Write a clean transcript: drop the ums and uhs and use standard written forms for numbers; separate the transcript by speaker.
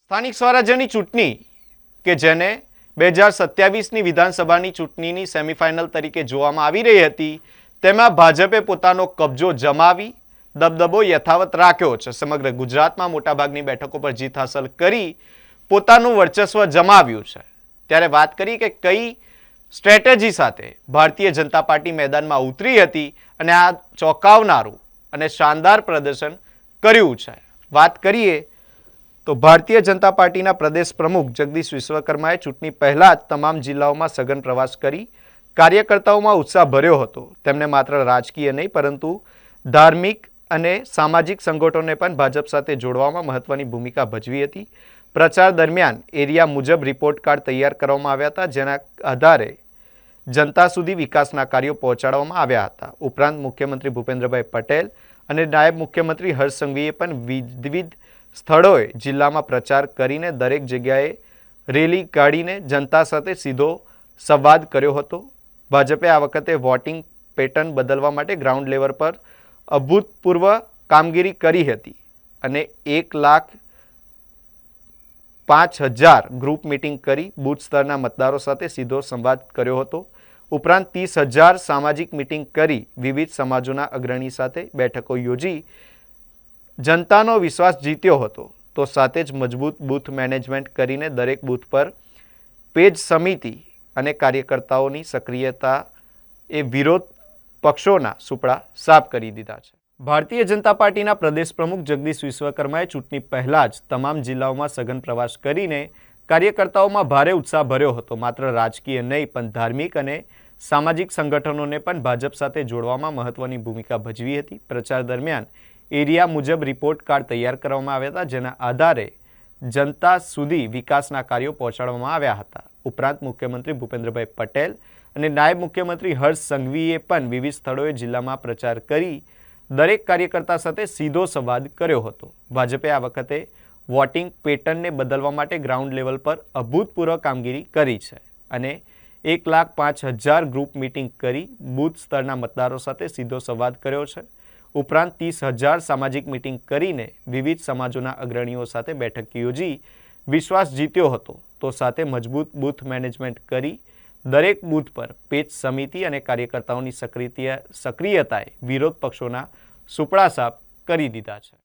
Speaker 1: સ્થાનિક સ્વરાજ્યની ચૂંટણી કે જેને 2027ની વિધાનસભાની ચૂંટણીની સેમિફાઇનલ તરીકે જોવામાં આવી રહી હતી, તેમાં ભાજપે પોતાનો કબજો જમાવી દબદબો યથાવત રાખ્યો છે. સમગ્ર ગુજરાતમાં મોટાભાગની બેઠકો પર જીત હાંસલ કરી પોતાનું વર્ચસ્વ જમાવ્યું છે. ત્યારે વાત કરી કે કઈ સ્ટ્રેટેજી સાથે ભારતીય જનતા પાર્ટી મેદાનમાં ઉતરી હતી અને આ ચોંકાવનારું અને શાનદાર પ્રદર્શન કર્યું છે. વાત કરીએ તો ભારતીય જનતા પાર્ટીના પ્રદેશ પ્રમુખ જગદીશ વિશ્વકર્માએ ચૂંટણી પહેલા જ તમામ જિલ્લાઓમાં સઘન પ્રવાસ કરી કાર્યકર્તાઓમાં ઉત્સાહ ભર્યો હતો. તેમને માત્ર રાજકીય નહીં પરંતુ ધાર્મિક અને સામાજિક સંગઠનોને પણ ભાજપ સાથે જોડવામાં મહત્વની ભૂમિકા ભજવી હતી. પ્રચાર દરમિયાન એરિયા મુજબ રિપોર્ટ કાર્ડ તૈયાર કરવામાં આવ્યા હતા, જેના આધારે જનતા સુધી વિકાસના કાર્યો પહોંચાડવામાં આવ્યા હતા. ઉપરાંત મુખ્યમંત્રી ભૂપેન્દ્રભાઈ પટેલ અને નાયબ મુખ્યમંત્રી હર્ષ સંઘવીએ પણ વિવિધ સ્થળોએ જિલ્લામાં પ્રચાર કરીને દરેક જગ્યાએ રેલી કાઢીને જનતા સાથે સીધો સંવાદ કર્યો હતો. ભાજપે આ વખતે વોટિંગ પેટર્ન બદલવા માટે ગ્રાઉન્ડ લેવલ પર અભૂતપૂર્વ કામગીરી કરી હતી અને 1,05,000 ગ્રુપ મીટિંગ કરી બૂથ સ્તરના મતદારો સાથે સીધો સંવાદ કર્યો હતો. ઉપરાંત 30,000 સામાજિક મીટિંગ કરી વિવિધ સમાજોના અગ્રણી સાથે બેઠકો યોજી જનતાનો વિશ્વાસ જીત્યો હતો. તો સાથે જ મજબૂત બૂથ મેનેજમેન્ટ કરીને દરેક બૂથ પર પેજ સમિતિ અને કાર્યકર્તાઓની સક્રિયતા એ વિરોધ પક્ષોના સુપડા સાફ કરી દીધા છે. ભારતીય જનતા પાર્ટીના પ્રદેશ પ્રમુખ જગદીશ વિશ્વકર્માએ ચૂંટણી પહેલા જ તમામ જિલ્લાઓમાં સઘન પ્રવાસ કરીને કાર્યકર્તાઓમાં ભારે ઉત્સાહ ભર્યો હતો. માત્ર રાજકીય નહીં પણ ધાર્મિક અને સામાજિક સંગઠનોને પણ ભાજપ સાથે જોડવામાં મહત્વની ભૂમિકા ભજવી હતી. પ્રચાર દરમિયાન એરિયા મુજબ રિપોર્ટ કાર્ડ તૈયાર કરવામાં આવ્યા હતા, જેના આધારે જનતા સુધી વિકાસના કાર્યો પહોંચાડવામાં આવ્યા હતા. ઉપરાંત મુખ્યમંત્રી ભૂપેન્દ્રભાઈ પટેલ અને નાયબ મુખ્યમંત્રી હર્ષ સંઘવીએ પણ વિવિધ સ્થળોએ જિલ્લામાં પ્રચાર કરી દરેક કાર્યકર્તા સાથે સીધો સંવાદ કર્યો હતો. ભાજપે આ વખતે વોટિંગ પેટર્નને બદલવા માટે ગ્રાઉન્ડ લેવલ પર અભૂતપૂર્વ કામગીરી કરી છે અને 1,05,000 ગ્રુપ મીટિંગ કરી બૂથ સ્તરના મતદારો સાથે સીધો સંવાદ કર્યો છે. ઉપરાંત 30,000 સામાજિક મીટિંગ કરીને વિવિધ સમાજોના અગ્રણીઓ સાથે બેઠક યોજી વિશ્વાસ જીત્યો હતો. તો સાથે મજબૂત બૂથ મેનેજમેન્ટ કરી દરેક બૂથ પર પેજ સમિતિ અને કાર્યકર્તાઓની સક્રિયતાએ વિરોધ પક્ષોના સુપડા સાફ કરી દીધા છે.